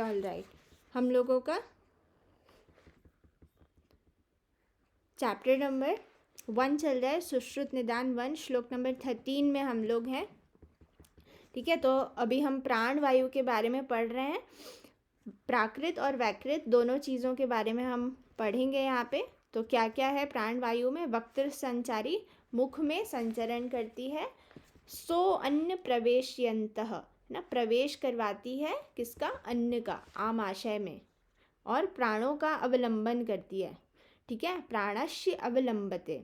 All right, हम लोगों का चैप्टर नंबर 1 चल रहा है, सुश्रुत निदान 1, श्लोक नंबर 13 में हम लोग हैं। ठीक है, तो अभी हम प्राण वायु के बारे में पढ़ रहे हैं। प्राकृत और वैकृत दोनों चीज़ों के बारे में हम पढ़ेंगे यहाँ पे। तो क्या क्या है प्राण वायु में? वक्त्र संचारी, मुख में संचरण करती है। सो अन्न प्रवेशयन्तः, ना प्रवेश करवाती है किसका? अन्न का, आमाशय में। और प्राणों का अवलंबन करती है। ठीक है, प्राणस्य अवलंबते,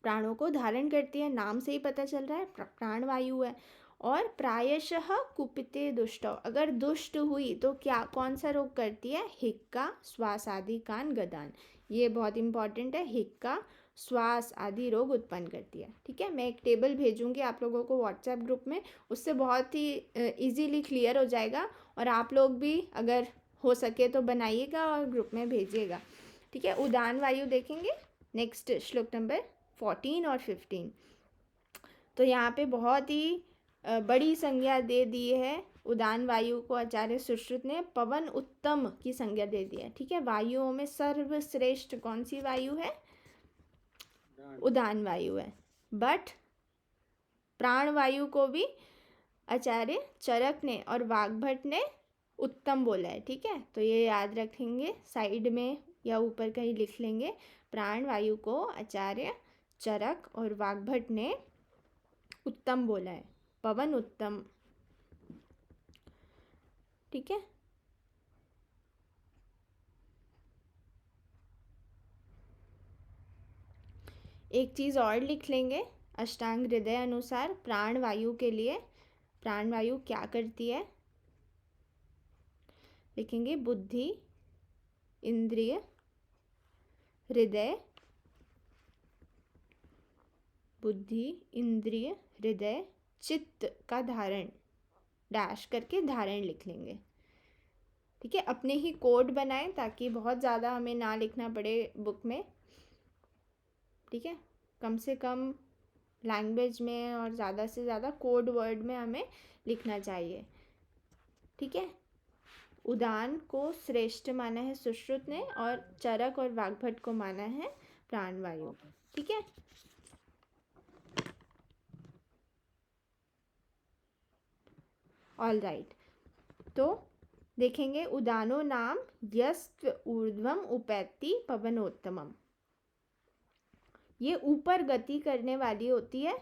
प्राणों को धारण करती है, नाम से ही पता चल रहा है प्राण वायु है। और प्रायशः कुपिते दुष्ट, अगर दुष्ट हुई तो क्या कौन सा रोग करती है? हिक्का, श्वास आदि, कान, गदान। ये बहुत इंपॉर्टेंट है, हिक्का, श्वास आदि रोग उत्पन्न करती है। ठीक है, मैं एक टेबल भेजूंगी आप लोगों को व्हाट्सएप ग्रुप में, उससे बहुत ही इजीली क्लियर हो जाएगा। और आप लोग भी अगर हो सके तो बनाइएगा और ग्रुप में भेजिएगा। ठीक है, उदान वायु देखेंगे नेक्स्ट श्लोक नंबर 14 और 15। तो यहाँ पे बहुत ही बड़ी संज्ञा दे दी है उदान वायु को आचार्य सुश्रुत ने, पवन उत्तम की संज्ञा दे दी है। ठीक है, वायुओं में सर्वश्रेष्ठ कौन सी वायु है? उदान वायु है। बट प्राण वायु को भी आचार्य चरक ने और वाग्भट ने उत्तम बोला है। ठीक है, तो ये याद रखेंगे, साइड में या ऊपर कहीं लिख लेंगे। प्राण वायु को आचार्य चरक और वाग्भट ने उत्तम बोला है, पवन उत्तम। ठीक है, एक चीज़ और लिख लेंगे अष्टांग हृदय अनुसार प्राण वायु के लिए। प्राण वायु क्या करती है? लिखेंगे बुद्धि, इंद्रिय, हृदय, बुद्धि, इंद्रिय, हृदय, चित्त का धारण, डैश करके धारण लिख लेंगे। ठीक है, अपने ही कोड बनाएं ताकि बहुत ज़्यादा हमें ना लिखना पड़े बुक में। ठीक है, कम से कम लैंग्वेज में और ज़्यादा से ज़्यादा कोड वर्ड में हमें लिखना चाहिए। ठीक है, उदान को श्रेष्ठ माना है सुश्रुत ने और चरक और वाग्भट को माना है प्राण वायु। ठीक है, ऑल राइट। तो देखेंगे उदानो नाम यस्त्व ऊर्ध्वम उपैति पवनोत्तमम, ये ऊपर गति करने वाली होती है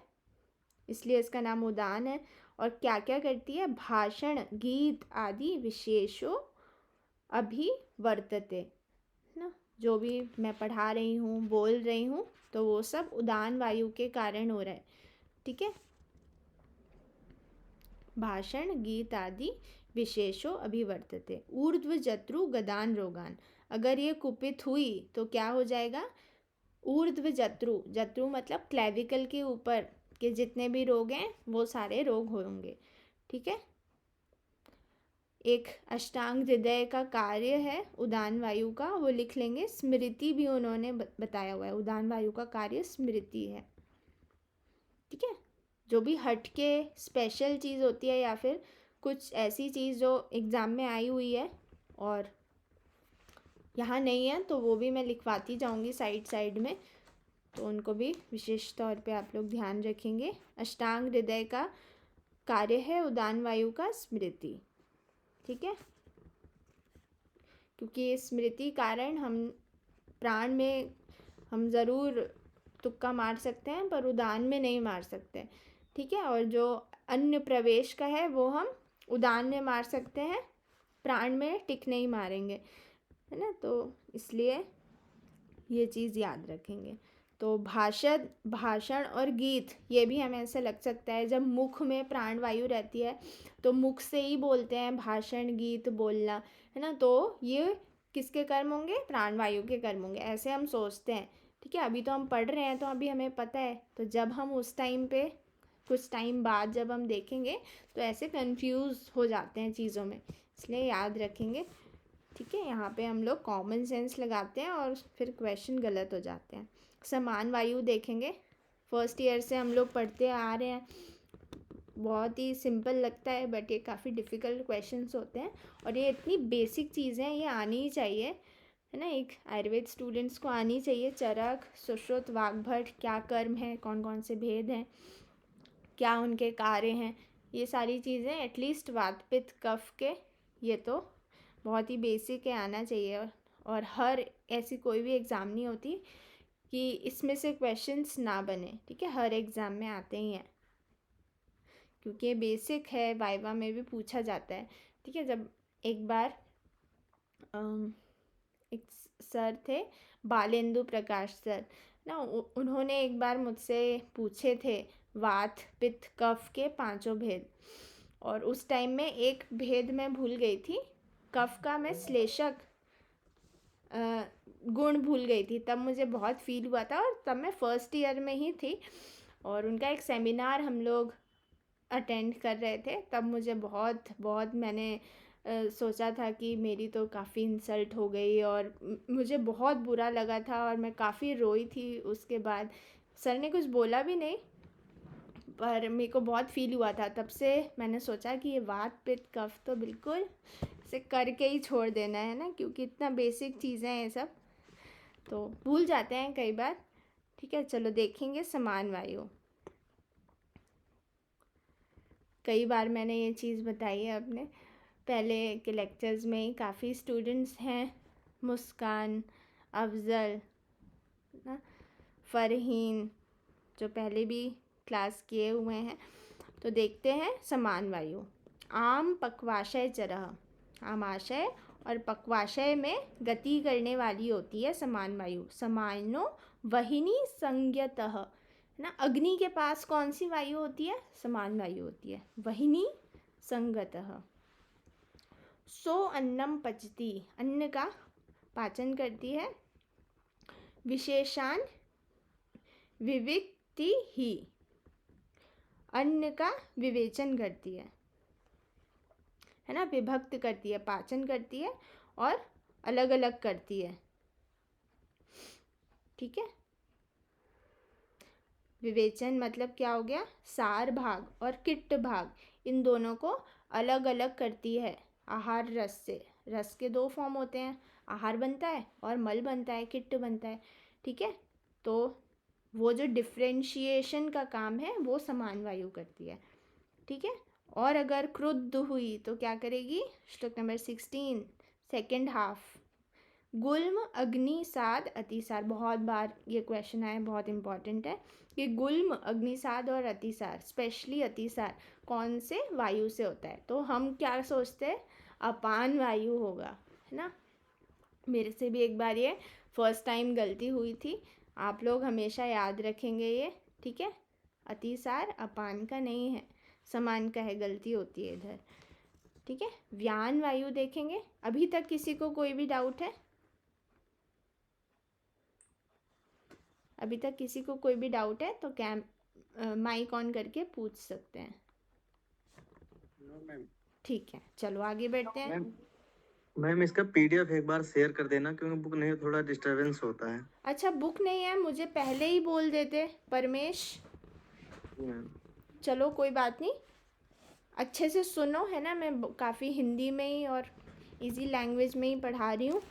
इसलिए इसका नाम उदान है। और क्या क्या करती है? भाषण, गीत आदि विशेषो अभिवर्तते, ना जो भी मैं पढ़ा रही हूँ, बोल रही हूँ, तो वो सब उदान वायु के कारण हो रहा है। ठीक है, भाषण, गीत आदि विशेषो अभिवर्तते। ऊर्ध्व जत्रु गदान रोगान, अगर ये कुपित हुई तो क्या हो जाएगा? ऊर्ध्व जत्रु, जत्रु मतलब क्लेविकल के ऊपर के जितने भी रोग हैं वो सारे रोग होंगे। ठीक है, एक अष्टांग हृदय का कार्य है उदान वायु का, वो लिख लेंगे। स्मृति भी उन्होंने बताया हुआ है, उदान वायु का कार्य स्मृति है। ठीक है, जो भी हटके स्पेशल चीज़ होती है या फिर कुछ ऐसी चीज़ जो एग्ज़ाम में आई हुई है और यहाँ नहीं है तो वो भी मैं लिखवाती जाऊँगी साइड साइड में, तो उनको भी विशेष तौर पे आप लोग ध्यान रखेंगे। अष्टांग हृदय का कार्य है उदान वायु का स्मृति। ठीक है, क्योंकि स्मृति कारण हम प्राण में हम ज़रूर तुक्का मार सकते हैं पर उदान में नहीं मार सकते। ठीक है, और जो अन्न प्रवेश का है वो हम उदान में मार सकते हैं, प्राण में टिक नहीं मारेंगे, है ना। तो इसलिए ये चीज़ याद रखेंगे। तो भाषण और गीत, ये भी हमें ऐसा लग सकता है जब मुख में प्राण वायु रहती है तो मुख से ही बोलते हैं भाषण गीत बोलना, है ना। तो ये किसके कर्म होंगे? प्राण वायु के कर्म होंगे, ऐसे हम सोचते हैं। ठीक है, अभी तो हम पढ़ रहे हैं तो अभी हमें पता है, तो जब हम उस टाइम पे कुछ टाइम बाद जब हम देखेंगे तो ऐसे कंफ्यूज हो जाते हैं चीज़ों में, इसलिए याद रखेंगे। ठीक है, यहाँ पे हम लोग कॉमन सेंस लगाते हैं और फिर क्वेश्चन गलत हो जाते हैं। समान वायु देखेंगे, फर्स्ट ईयर से हम लोग पढ़ते आ रहे हैं, बहुत ही सिंपल लगता है बट ये काफ़ी डिफ़िकल्ट क्वेश्चंस होते हैं, और ये इतनी बेसिक चीज़ें हैं, ये आनी ही चाहिए, है ना। एक आयुर्वेद स्टूडेंट्स को आनी चाहिए। चरक, सुश्रुत, वाग्भट, क्या कर्म है, कौन कौन से भेद हैं, क्या उनके कार्य हैं, ये सारी चीज़ें एटलीस्ट वात पित्त कफ के, ये तो बहुत ही बेसिक है, आना चाहिए। और हर ऐसी कोई भी एग्ज़ाम नहीं होती कि इसमें से क्वेश्चंस ना बने, ठीक है, हर एग्ज़ाम में आते ही हैं, क्योंकि ये बेसिक है, वाइवा में भी पूछा जाता है, ठीक है। जब एक बार एक सर थे, बालेंदु प्रकाश सर ना, उन्होंने एक बार मुझसे पूछे थे वात पित्त कफ के 5 भेद, और उस टाइम में एक भेद मैं भूल गई थी, कफ का मैं श्लेषक गुण भूल गई थी। तब मुझे बहुत फील हुआ था, और तब मैं फर्स्ट ईयर में ही थी, और उनका एक सेमिनार हम लोग अटेंड कर रहे थे। तब मुझे बहुत मैंने सोचा था कि मेरी तो काफ़ी इंसल्ट हो गई, और मुझे बहुत बुरा लगा था, और मैं काफ़ी रोई थी। उसके बाद सर ने कुछ बोला भी नहीं, पर मेरे को बहुत फील हुआ था। तब से मैंने सोचा कि ये वात पित्त कफ तो बिल्कुल से करके ही छोड़ देना है ना, क्योंकि इतना बेसिक चीज़ें हैं ये सब, तो भूल जाते हैं कई बार, ठीक है। चलो देखेंगे समान वायु। कई बार मैंने ये चीज़ बताई है अपने पहले के लेक्चर्स में ही। काफ़ी स्टूडेंट्स हैं, मुस्कान, अफजल ना, फरहीन, जो पहले भी क्लास किए हुए हैं। तो देखते हैं समान वायु। आम पक्वाशय चरह, आमाशय और पक्वाशय में गति करने वाली होती है समान वायु। समानो वहिनी संज्ञतः, ना, अग्नि के पास कौन सी वायु होती है, समान वायु होती है, वहिनी संगतः। सो अन्नम पचती, अन्न का पाचन करती है। विशेषान विविक्ति ही, अन्न का विवेचन करती है ना, विभक्त करती है, पाचन करती है और अलग अलग करती है, ठीक है। विवेचन मतलब क्या हो गया, सार भाग और किट्ट भाग, इन दोनों को अलग अलग करती है आहार रस से। रस के 2 फॉर्म होते हैं, आहार बनता है और मल बनता है, किट्ट बनता है, ठीक है। तो वो जो डिफ्रेंशिएशन का काम है वो समान वायु करती है, ठीक है। और अगर क्रुद्ध हुई तो क्या करेगी, श्लोक नंबर 16 सेकेंड हाफ। गुल्म अग्निसाद अतिसार, बहुत बार ये क्वेश्चन आया, बहुत इंपॉर्टेंट है कि गुल्म अग्निसाद और अतिसार, स्पेशली अतिसार कौन से वायु से होता है। तो हम क्या सोचते हैं, अपान वायु होगा, है ना। मेरे से भी एक बार ये फर्स्ट टाइम गलती हुई थी, आप लोग हमेशा याद रखेंगे ये, ठीक है। अतिसार अपान का नहीं है, समान का है, गलती होती है इधर, ठीक है। व्यान वायु देखेंगे। अभी तक किसी को कोई भी डाउट है, अभी तक किसी को कोई भी डाउट है तो माइक ऑन करके पूछ सकते हैं, ठीक है। चलो आगे बढ़ते हैं। मैम इसका पीडीएफ एक बार शेयर कर देना, क्योंकि बुक नहीं थोड़ा डिस्टरबेंस होता है। अच्छा, बुक नहीं है, मुझे पहले ही बोल देते परमेश। चलो कोई बात नहीं, अच्छे से सुनो, है ना। मैं काफ़ी हिंदी में ही और इजी लैंग्वेज में ही पढ़ा रही हूँ,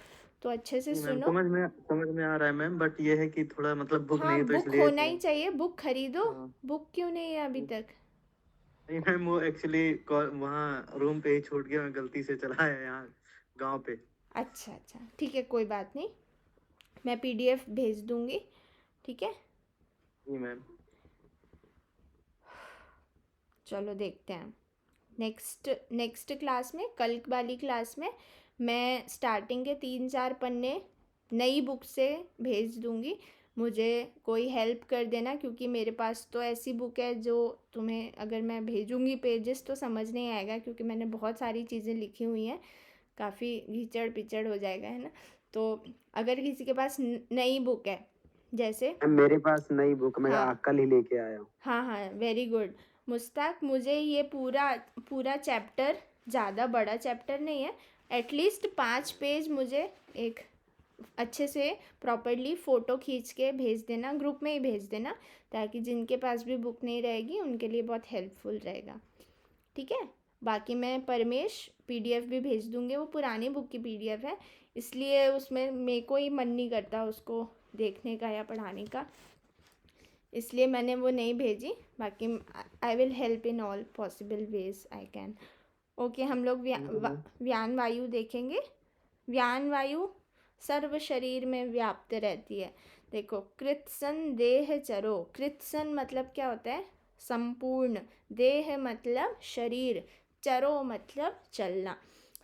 तो अच्छे से सुनो। समझ में आ रहा है मैम, बट ये है कि थोड़ा मतलब बुक हाँ, नहीं तो बुक इसलिए होना ही चाहिए, बुक खरीदो। हाँ। बुक क्यों नहीं है अभी तक? नहीं मैम, वो एक्चुअली वहाँ रूम पे ही छूट गया, मैं गलती से चला आया यहाँ गांव पे। अच्छा अच्छा, ठीक है, कोई बात नहीं, मैं पीडीएफ भेज दूँगी, ठीक है। जी मैम। चलो देखते हैं नेक्स्ट क्लास में, कल वाली क्लास में मैं स्टार्टिंग के 3-4 पन्ने नई बुक से भेज दूँगी। मुझे कोई हेल्प कर देना, क्योंकि मेरे पास तो ऐसी बुक है जो तुम्हें अगर मैं भेजूँगी पेजेस तो समझ नहीं आएगा, क्योंकि मैंने बहुत सारी चीज़ें लिखी हुई हैं, काफ़ी घिचड़ पिचड़ हो जाएगा, है ना। तो अगर किसी के पास नई बुक है, जैसे मेरे पास नई बुक, मैं हाँ कल ही लेके आया हूँ। हाँ हाँ, वेरी गुड मुश्ताक। मुझे ये पूरा चैप्टर, ज़्यादा बड़ा चैप्टर नहीं है, एटलीस्ट 5 पेज मुझे एक अच्छे से प्रॉपरली फ़ोटो खींच के भेज देना, ग्रुप में ही भेज देना, ताकि जिनके पास भी बुक नहीं रहेगी उनके लिए बहुत हेल्पफुल रहेगा, ठीक है। बाकी मैं परमेश पीडीएफ भी भेज दूँगी, वो पुरानी बुक की पीडीएफ है, इसलिए उसमें मेरे को ही मन नहीं करता उसको देखने का या पढ़ाने का, इसलिए मैंने वो नहीं भेजी। बाकी I will help in all possible ways I can. Okay, हम लोग व्यान वायु देखेंगे। व्यान वायु सर्व शरीर में व्याप्त रहती है। देखो, कृत्सन देह चरो, कृत्सन मतलब क्या होता है? संपूर्ण। देह मतलब शरीर, चरो मतलब चलना।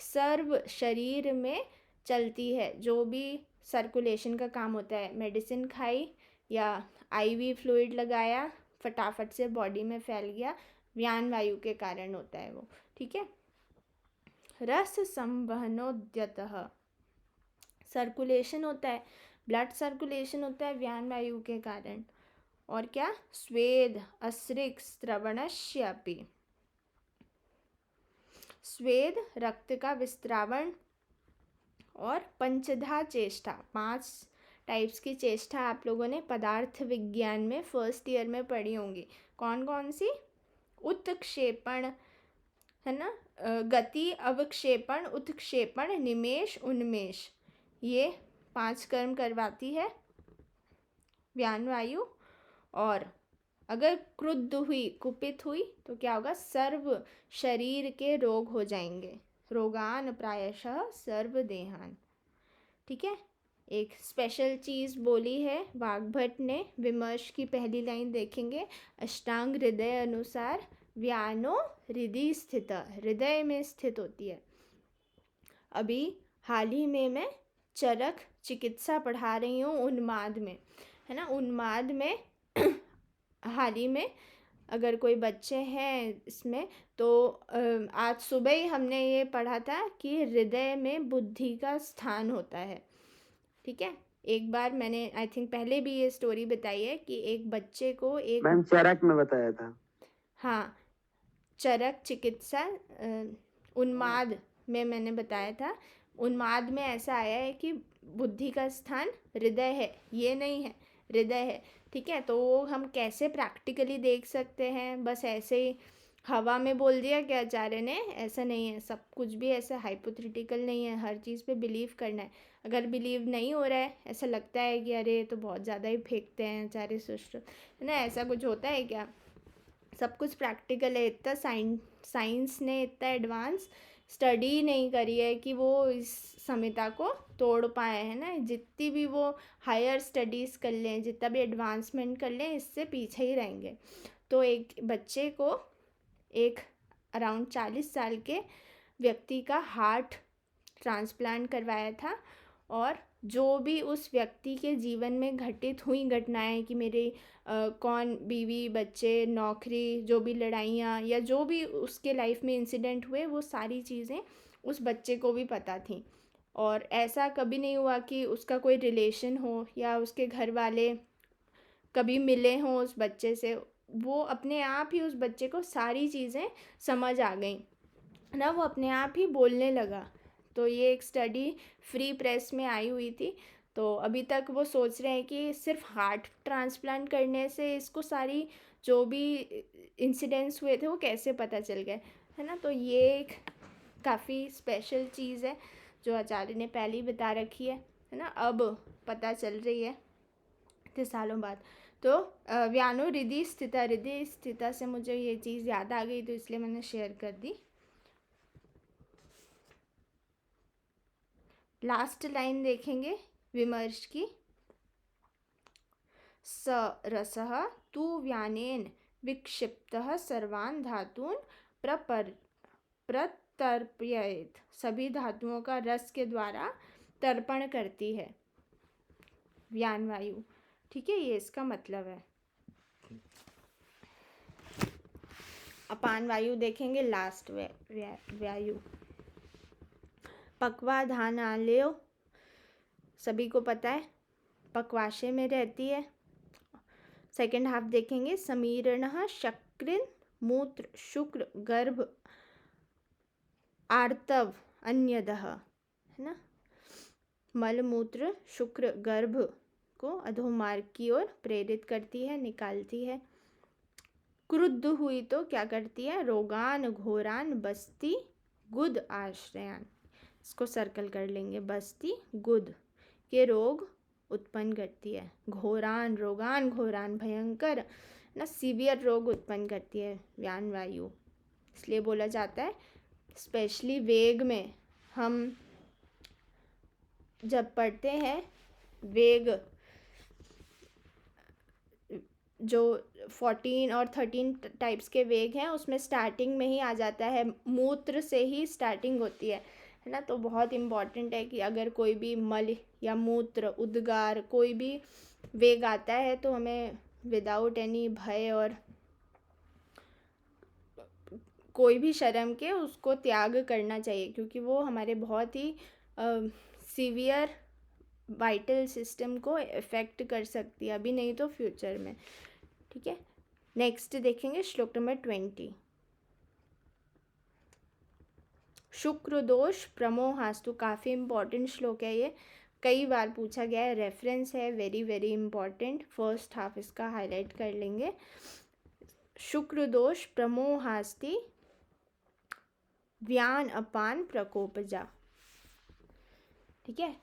सर्व शरीर में चलती है, जो भी सर्कुलेशन का काम होता है, मेडिसिन खाई या आईवी फ्लूइड लगाया, फटाफट से बॉडी में फैल गया, व्यान वायु के कारण होता है वो, ठीक है। रस संवहनोद्यतः, सर्कुलेशन होता है, ब्लड सर्कुलेशन होता है व्यान वायु के कारण। और क्या? स्वेद अस्रिक स्त्रवणस्यापि, स्वेद रक्त का विस्त्रावण। और पंचधा चेष्टा, 5 टाइप्स की चेष्टा आप लोगों ने पदार्थ विज्ञान में फर्स्ट ईयर में पढ़ी होंगी। कौन कौन सी? उत्क्षेपण, है ना, गति, अवक्षेपण, उत्क्षेपण, निमेष, उन्मेष, ये 5 कर्म करवाती है व्यान वायु। और अगर क्रुद्ध हुई, कुपित हुई, तो क्या होगा? सर्व शरीर के रोग हो जाएंगे, रोगान प्रायशः सर्व देहान, ठीक है। एक स्पेशल चीज़ बोली है वाग्भट ने, विमर्श की पहली लाइन देखेंगे, अष्टांग हृदय अनुसार व्यानो हृदय स्थित, हृदय में स्थित होती है। अभी हाल ही में मैं चरक चिकित्सा पढ़ा रही हूँ उन्माद में, है ना। उन्माद में हाल ही में अगर कोई बच्चे हैं इसमें, तो आज सुबह ही हमने ये पढ़ा था कि हृदय में बुद्धि का स्थान होता है, ठीक है। एक बार मैंने आई थिंक पहले भी ये स्टोरी बताई है कि एक बच्चे को एक, मैम चरक में बताया था। हाँ, चरक चिकित्सा उन्माद में मैंने बताया था। उन्माद में ऐसा आया है कि बुद्धि का स्थान हृदय है, ये नहीं है, हृदय है, ठीक है। तो वो हम कैसे प्रैक्टिकली देख सकते हैं? बस ऐसे ही हवा में बोल दिया क्या आचार्य ने? ऐसा नहीं है, सब कुछ भी ऐसा हाइपोथेटिकल नहीं है, हर चीज़ पे बिलीव करना है। अगर बिलीव नहीं हो रहा है, ऐसा लगता है कि अरे तो बहुत ज़्यादा ही फेंकते हैं आचार्य सुश्रुत, है ना, ऐसा कुछ होता है क्या? सब कुछ प्रैक्टिकल है। इतना साइंस ने इतना एडवांस स्टडी नहीं करी है कि वो इस समस्या को तोड़ पाए, है ना। जितनी भी वो हायर स्टडीज़ कर लें, जितना भी एडवांसमेंट कर लें, इससे पीछे ही रहेंगे। तो एक बच्चे को, एक अराउंड 40 साल के व्यक्ति का हार्ट ट्रांसप्लांट करवाया था। और जो भी उस व्यक्ति के जीवन में घटित हुई घटनाएं कि मेरे कौन बीवी बच्चे नौकरी, जो भी लड़ाइयाँ या जो भी उसके लाइफ में इंसिडेंट हुए, वो सारी चीज़ें उस बच्चे को भी पता थी। और ऐसा कभी नहीं हुआ कि उसका कोई रिलेशन हो या उसके घर वाले कभी मिले हों उस बच्चे से, वो अपने आप ही उस बच्चे को सारी चीज़ें समझ आ गई ना, वो अपने आप ही बोलने लगा। तो ये एक स्टडी फ्री प्रेस में आई हुई थी। तो अभी तक वो सोच रहे हैं कि सिर्फ हार्ट ट्रांसप्लांट करने से इसको सारी जो भी इंसिडेंट्स हुए थे वो कैसे पता चल गए, है ना। तो ये एक काफ़ी स्पेशल चीज़ है जो आचार्य ने पहले ही बता रखी है ना, अब पता चल रही है इतने सालों बाद। तो व्यानो हृदय स्थिता, हृदय स्थिता से मुझे ये चीज़ याद आ गई, तो इसलिए मैंने शेयर कर दी। लास्ट लाइन देखेंगे विमर्श की, स रसः तु व्यानेन विक्षिप्तः सर्वान् धातून् प्रतर्पयेत्, सभी धातुओं का रस के द्वारा तर्पण करती है व्यान वायु, ठीक है। ये इसका मतलब है। अपान वायु देखेंगे, लास्ट वायु। पक्वाधानालय, सभी को पता है, पक्वाशय में रहती है। सेकेंड हाफ देखेंगे, समीरणः शक्रिन मूत्र शुक्र गर्भ आर्तव अन्यदः, है ना। मलमूत्र शुक्र गर्भ को अधोमार्ग की ओर प्रेरित करती है, निकालती है। क्रुद्ध हुई तो क्या करती है? रोगान घोरान बस्ती गुद आश्रयान। इसको सर्कल कर लेंगे। बस्ती गुद के रोग उत्पन्न करती है। घोरान रोगान, घोरान भयंकर ना सीवियर रोग उत्पन्न करती है व्यान वायु। इसलिए बोला जाता है, स्पेशली वेग में हम जब पढ़ते हैं वेग जो 14 और 13 टाइप्स के वेग हैं, उसमें स्टार्टिंग में ही आ जाता है, मूत्र से ही स्टार्टिंग होती है ना। तो बहुत इम्पॉर्टेंट है कि अगर कोई भी मल या मूत्र उद्गार कोई भी वेग आता है तो हमें विदाउट एनी भय और कोई भी शर्म के उसको त्याग करना चाहिए, क्योंकि वो हमारे बहुत ही सीवियर वाइटल सिस्टम को इफ़ेक्ट कर सकती है, अभी नहीं तो फ्यूचर में। ठीक है, नेक्स्ट देखेंगे श्लोक नंबर 20। शुक्र दोष प्रमोहास्तु, काफ़ी इम्पॉर्टेंट श्लोक है ये, कई बार पूछा गया है, रेफरेंस है, very very important. First half इसका हाईलाइट कर लेंगे। शुक्र दोष प्रमोहास्ति व्यान अपान प्रकोपजा। ठीक है,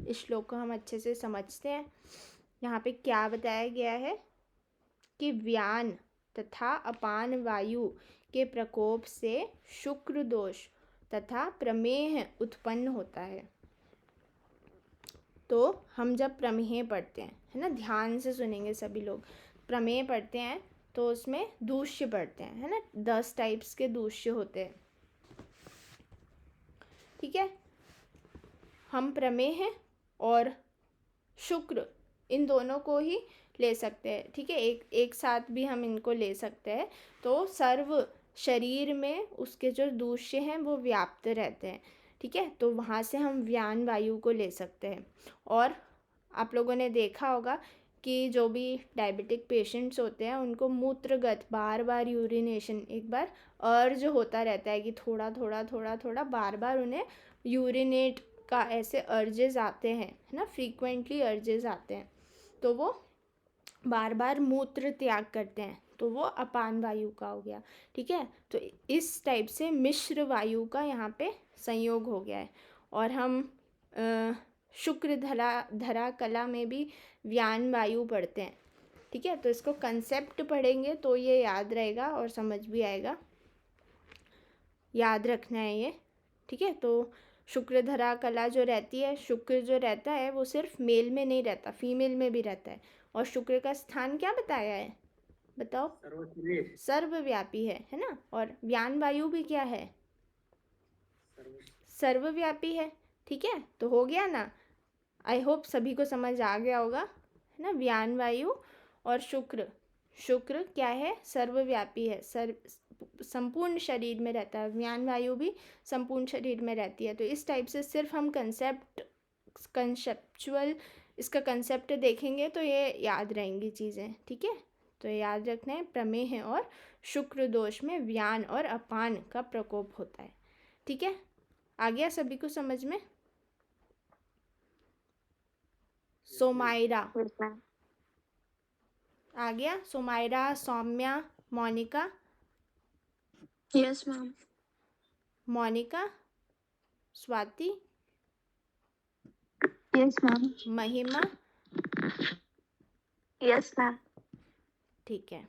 इस श्लोक को हम अच्छे से समझते हैं। यहाँ पे क्या बताया गया है कि व्यान तथा अपान वायु के प्रकोप से शुक्र दोष तथा प्रमेह उत्पन्न होता है। तो हम जब प्रमेह पढ़ते हैं, है ना, ध्यान से सुनेंगे सभी लोग, प्रमेह पढ़ते हैं तो उसमें दूष्य पढ़ते हैं, है ना, 10 टाइप्स के दूष्य होते हैं। ठीक है, हम प्रमेह और शुक्र इन दोनों को ही ले सकते हैं। ठीक है, एक साथ भी हम इनको ले सकते हैं। तो सर्व शरीर में उसके जो दूष्य हैं वो व्याप्त रहते हैं। ठीक है, तो वहाँ से हम व्यान वायु को ले सकते हैं। और आप लोगों ने देखा होगा कि जो भी डायबिटिक पेशेंट्स होते हैं उनको मूत्रगत बार बार यूरिनेशन, एक बार अर्ज होता रहता है कि थोड़ा थोड़ा थोड़ा थोड़ा बार बार उन्हें यूरिनेट का ऐसे अर्जेस आते हैं, है ना, फ्रीक्वेंटली अर्जेस आते हैं, तो वो बार बार मूत्र त्याग करते हैं, तो वो अपान वायु का हो गया। ठीक है, तो इस टाइप से मिश्र वायु का यहाँ पे संयोग हो गया है। और हम शुक्र धरा कला में भी व्यान वायु पढ़ते हैं। ठीक है, तो इसको कंसेप्ट पढ़ेंगे तो ये याद रहेगा और समझ भी आएगा, याद रखना है ये। ठीक है, तो शुक्र धरा कला जो रहती है, शुक्र जो रहता है वो सिर्फ मेल में नहीं रहता, फीमेल में भी रहता है। और शुक्र का स्थान क्या बताया है, बताओ? सर्वव्यापी है ना। और व्यान वायु भी क्या है? सर्वव्यापी है। ठीक है, तो हो गया ना। आई होप सभी को समझ आ गया होगा, है ना। व्यान वायु और शुक्र क्या है? सर्वव्यापी है, संपूर्ण शरीर में रहता है। व्यान वायु भी संपूर्ण शरीर में रहती है। तो इस टाइप से सिर्फ हम कंसेप्चुअल इसका कंसेप्ट देखेंगे तो ये याद रहेंगी चीज़ें। ठीक है, तो याद रखना है, प्रमेह और शुक्र दोष में व्यान और अपान का प्रकोप होता है। ठीक है, आ गया सभी को समझ में? सोमायरा आ गया? Somaira, Saumya, Monika? Yes ma'am. Monika, Swati, yes ma'am. Mahima? Yes ma'am. ठीक है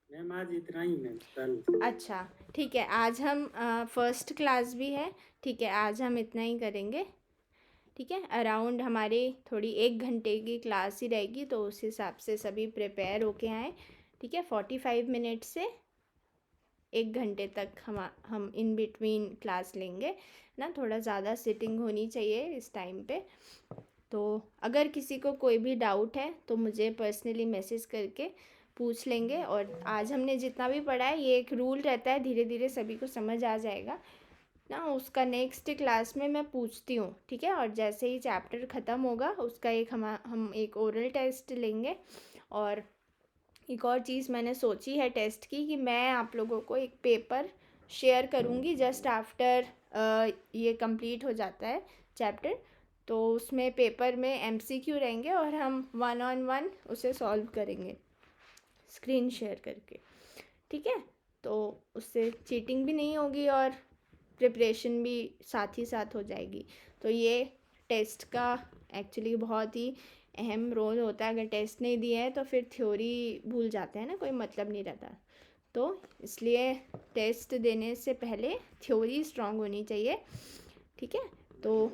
मैम, आज इतना ही मैम, कल। अच्छा ठीक है, आज हम फर्स्ट क्लास भी है। ठीक है, आज हम इतना ही करेंगे। ठीक है, अराउंड हमारी थोड़ी 1 घंटे की क्लास ही रहेगी, तो उस हिसाब से सभी प्रिपेयर होके आएँ। ठीक है, 45 मिनट से 1 घंटे तक हम इन बिटवीन क्लास लेंगे ना। थोड़ा ज़्यादा सिटिंग होनी चाहिए इस टाइम पे। तो अगर किसी को कोई भी डाउट है तो मुझे पर्सनली मैसेज करके पूछ लेंगे। और आज हमने जितना भी पढ़ा है, ये एक रूल रहता है, धीरे धीरे सभी को समझ आ जाएगा ना। उसका नेक्स्ट क्लास में मैं पूछती हूँ। ठीक है, और जैसे ही चैप्टर ख़त्म होगा उसका हम एक ओरल टेस्ट लेंगे। और एक और चीज़ मैंने सोची है टेस्ट की, कि मैं आप लोगों को एक पेपर शेयर करूँगी जस्ट आफ्टर ये कंप्लीट हो जाता है चैप्टर। तो उसमें पेपर में एमसीक्यू रहेंगे और हम 1-on-1 उसे सॉल्व करेंगे स्क्रीन शेयर करके, ठीक है। तो उससे चीटिंग भी नहीं होगी और प्रिपरेशन भी साथ ही साथ हो जाएगी। तो ये टेस्ट का एक्चुअली बहुत ही अहम रोल होता है। अगर टेस्ट नहीं दिए हैं तो फिर थ्योरी भूल जाते हैं ना, कोई मतलब नहीं रहता। तो इसलिए टेस्ट देने से पहले थ्योरी स्ट्रांग होनी चाहिए, ठीक है। तो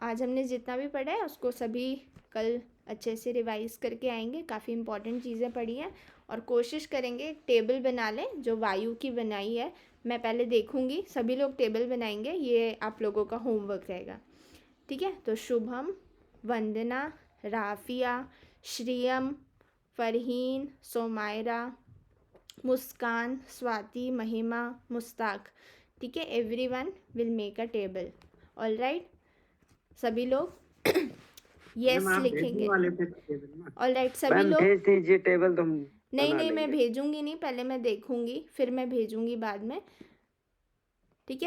आज हमने जितना भी पढ़ा है उसको सभी कल अच्छे से रिवाइज़ करके आएंगे। काफ़ी इंपॉर्टेंट चीज़ें पढ़ी हैं और कोशिश करेंगे एक टेबल बना लें जो वायु की बनाई है। मैं पहले देखूंगी, सभी लोग टेबल बनाएंगे, ये आप लोगों का होमवर्क रहेगा, ठीक है। तो शुभम, वंदना, राफिया, श्रियम, फरहीन, सोमायरा, मुस्कान, स्वाति, महिमा, मुस्ताक, ठीक है। Everyone will make a table, all right. सभी लोग यस मैम आप भेजने लिखेंगे, वाले थे टेबल ना। All right. सभी मैम लोग भेज दीजिए टेबल, तुम नहीं बना नहीं मैं लेंगे। भेजूंगी नहीं, पहले मैं देखूंगी फिर मैं भेजूंगी बाद में, ठीक है।